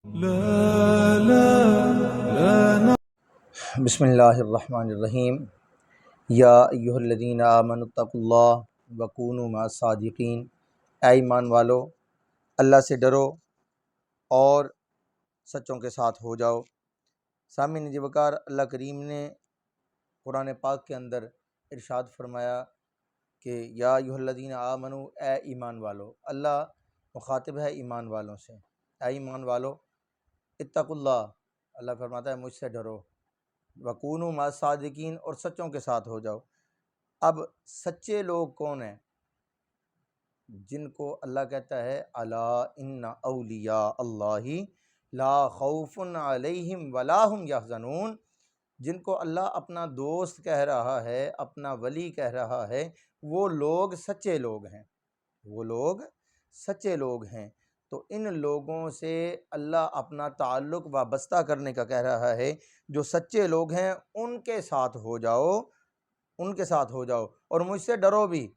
لا لا بسم اللہ الرحمن الرحیم۔ یا ایہا الذین آمنوا اتقوا اللہ وکونوا مع الصادقین۔ اے ایمان والو، اللہ سے ڈرو اور سچوں کے ساتھ ہو جاؤ۔ سامعین جی وقار، اللہ کریم نے قرآن پاک کے اندر ارشاد فرمایا کہ یا ایہا الذین آمنوا، اے ایمان والو۔ اللہ مخاطب ہے ایمان والوں سے، اے ایمان والو اتقوا اللہ، اللہ فرماتا ہے مجھ سے ڈرو، وکونوا مع الصادقین، اور سچوں کے ساتھ ہو جاؤ۔ اب سچے لوگ کون ہیں؟ جن کو اللہ کہتا ہے الا ان اولیاء اللہ لا خوف علیہم ولا هم یحزنون، جن کو اللہ اپنا دوست کہہ رہا ہے، اپنا ولی کہہ رہا ہے، وہ لوگ سچے لوگ ہیں، وہ لوگ سچے لوگ ہیں۔ تو ان لوگوں سے اللہ اپنا تعلق وابستہ کرنے کا کہہ رہا ہے، جو سچے لوگ ہیں ان کے ساتھ ہو جاؤ، ان کے ساتھ ہو جاؤ، اور مجھ سے ڈرو بھی،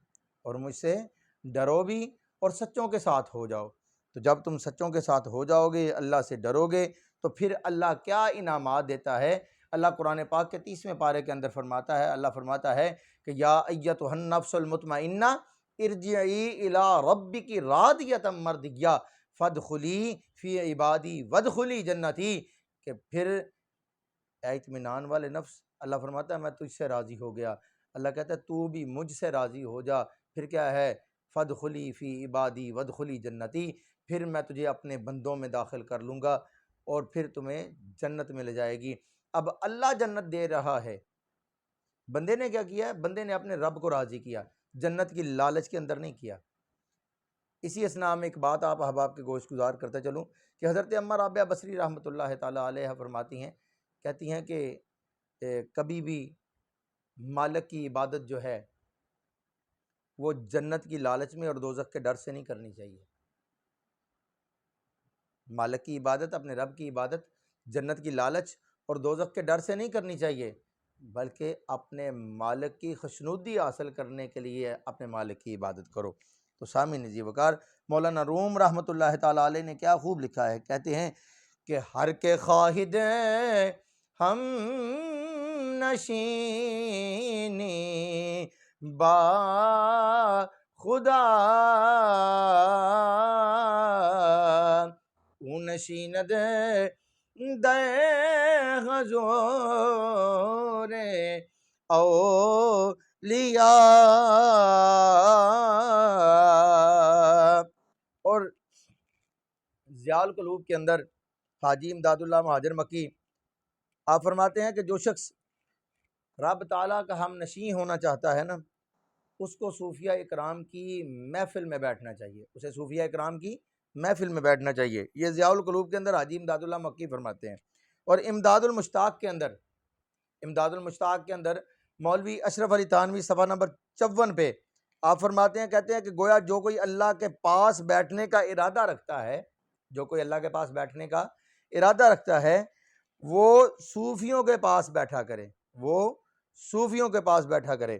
اور مجھ سے ڈرو بھی، اور سچوں کے ساتھ ہو جاؤ۔ تو جب تم سچوں کے ساتھ ہو جاؤ گے، اللہ سے ڈرو گے، تو پھر اللہ کیا انعامات دیتا ہے۔ اللہ قرآن پاک کے 30ویں پارے کے اندر فرماتا ہے، اللہ فرماتا ہے کہ یا ایتھا النفس المطمئنہ ارجعی الی ربک راضیۃ مرضیہ فادخلی فی عبادی وادخلی جنتی، کہ پھر اے اطمینان والے نفس، اللہ فرماتا ہے میں تجھ سے راضی ہو گیا، اللہ کہتا ہے تو بھی مجھ سے راضی ہو جا، پھر کیا ہے، فادخلی فی عبادی وادخلی جنتی، پھر میں تجھے اپنے بندوں میں داخل کر لوں گا اور پھر تمہیں جنت میں لے جائے گی۔ اب اللہ جنت دے رہا ہے، بندے نے کیا کیا ہے؟ بندے نے اپنے رب کو راضی کیا، جنت کی لالچ کے اندر نہیں کیا۔ اسی اسنا میں ایک بات آپ احباب کے گوش گزار کرتا چلوں کہ حضرت اماں رابعہ بصری رحمۃ اللہ تعالیٰ علیہ فرماتی ہیں، کہتی ہیں کہ کبھی بھی مالک کی عبادت جو ہے وہ جنت کی لالچ میں اور دوزخ کے ڈر سے نہیں کرنی چاہیے۔ مالک کی عبادت، اپنے رب کی عبادت جنت کی لالچ اور دوزخ کے ڈر سے نہیں کرنی چاہیے، بلکہ اپنے مالک کی خوشنودی حاصل کرنے کے لیے اپنے مالک کی عبادت کرو۔ تو سامعین جی وقار، مولانا روم رحمۃ اللہ تعالیٰ علیہ نے کیا خوب لکھا ہے، کہتے ہیں کہ ہر کے خواہد ہم نشینی با خدا او نشیند دے حضور اولیاء۔ اور ضیاء القلوب کے اندر حاجی امداد اللہ مہاجر مکی آپ فرماتے ہیں کہ جو شخص رب تعالیٰ کا ہم نشیں ہونا چاہتا ہے نا، اس کو صوفیہ اکرام کی محفل میں بیٹھنا چاہیے، اسے صوفیہ اکرام کی محفل میں بیٹھنا چاہیے۔ یہ ضیاء القلوب کے اندر حاجی امداد اللہ مکی فرماتے ہیں۔ اور امداد المشتاق کے اندر مولوی اشرف علی تھانوی صفحہ نمبر 54 پہ آپ فرماتے ہیں، کہتے ہیں کہ گویا جو کوئی اللہ کے پاس بیٹھنے کا ارادہ رکھتا ہے، جو کوئی اللہ کے پاس بیٹھنے کا ارادہ رکھتا ہے، وہ صوفیوں کے پاس بیٹھا کرے، وہ صوفیوں کے پاس بیٹھا کرے۔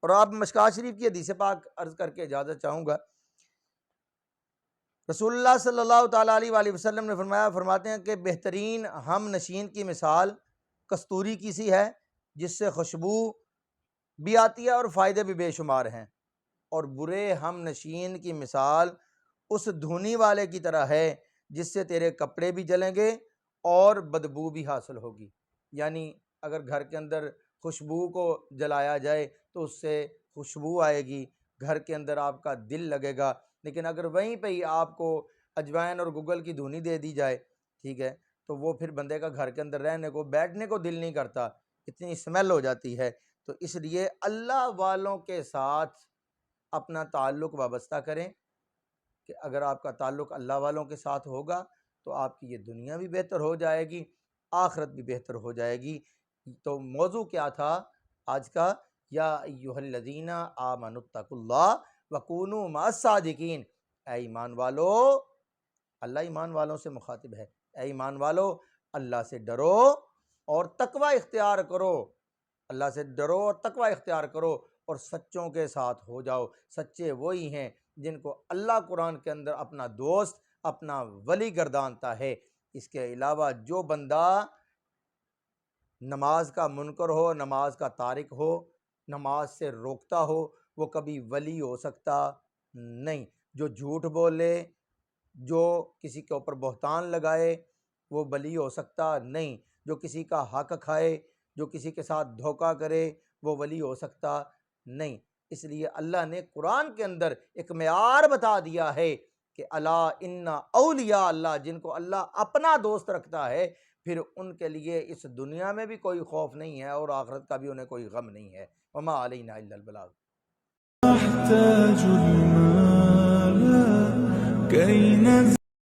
اور آپ مشکوٰۃ شریف کی حدیث پاک عرض کر کے اجازت چاہوں گا۔ رسول اللہ صلی اللہ تعالیٰ علیہ وآلہ وسلم نے فرماتے ہیں کہ بہترین ہم نشین کی مثال کستوری کی سی ہے، جس سے خوشبو بھی آتی ہے اور فائدے بھی بے شمار ہیں، اور برے ہم نشین کی مثال اس دھونی والے کی طرح ہے جس سے تیرے کپڑے بھی جلیں گے اور بدبو بھی حاصل ہوگی۔ یعنی اگر گھر کے اندر خوشبو کو جلایا جائے تو اس سے خوشبو آئے گی، گھر کے اندر آپ کا دل لگے گا، لیکن اگر وہیں پہ ہی آپ کو اجوائن اور گگل کی دھونی دے دی جائے، ٹھیک ہے، تو وہ پھر بندے کا گھر کے اندر رہنے کو، بیٹھنے کو دل نہیں کرتا، اتنی اسمیل ہو جاتی ہے۔ تو اس لیے اللہ والوں کے ساتھ اپنا تعلق وابستہ کریں، کہ اگر آپ کا تعلق اللہ والوں کے ساتھ ہوگا تو آپ کی یہ دنیا بھی بہتر ہو جائے گی، آخرت بھی بہتر ہو جائے گی۔ تو موضوع کیا تھا آج کا؟ یا ایھا الذین آمنوا اتقوا اللہ وکونوا مع الصادقین۔ اے ایمان والو، اللہ ایمان والوں سے مخاطب ہے، اے ایمان والو اللہ سے ڈرو اور تقوی اختیار کرو، اللہ سے ڈرو اور تقوی اختیار کرو، اور سچوں کے ساتھ ہو جاؤ۔ سچے وہی ہیں جن کو اللہ قرآن کے اندر اپنا دوست، اپنا ولی گردانتا ہے۔ اس کے علاوہ جو بندہ نماز کا منکر ہو، نماز کا تارک ہو، نماز سے روکتا ہو، وہ کبھی ولی ہو سکتا نہیں۔ جو جھوٹ بولے، جو کسی کے اوپر بہتان لگائے، وہ ولی ہو سکتا نہیں۔ جو کسی کا حق کھائے، جو کسی کے ساتھ دھوکہ کرے، وہ ولی ہو سکتا نہیں۔ اس لیے اللہ نے قرآن کے اندر ایک معیار بتا دیا ہے کہ الا ان اولیاء اللہ، جن کو اللہ اپنا دوست رکھتا ہے، پھر ان کے لیے اس دنیا میں بھی کوئی خوف نہیں ہے اور آخرت کا بھی انہیں کوئی غم نہیں ہے۔ وما علینا الا البلاغ۔ أحتاج المال كي نزل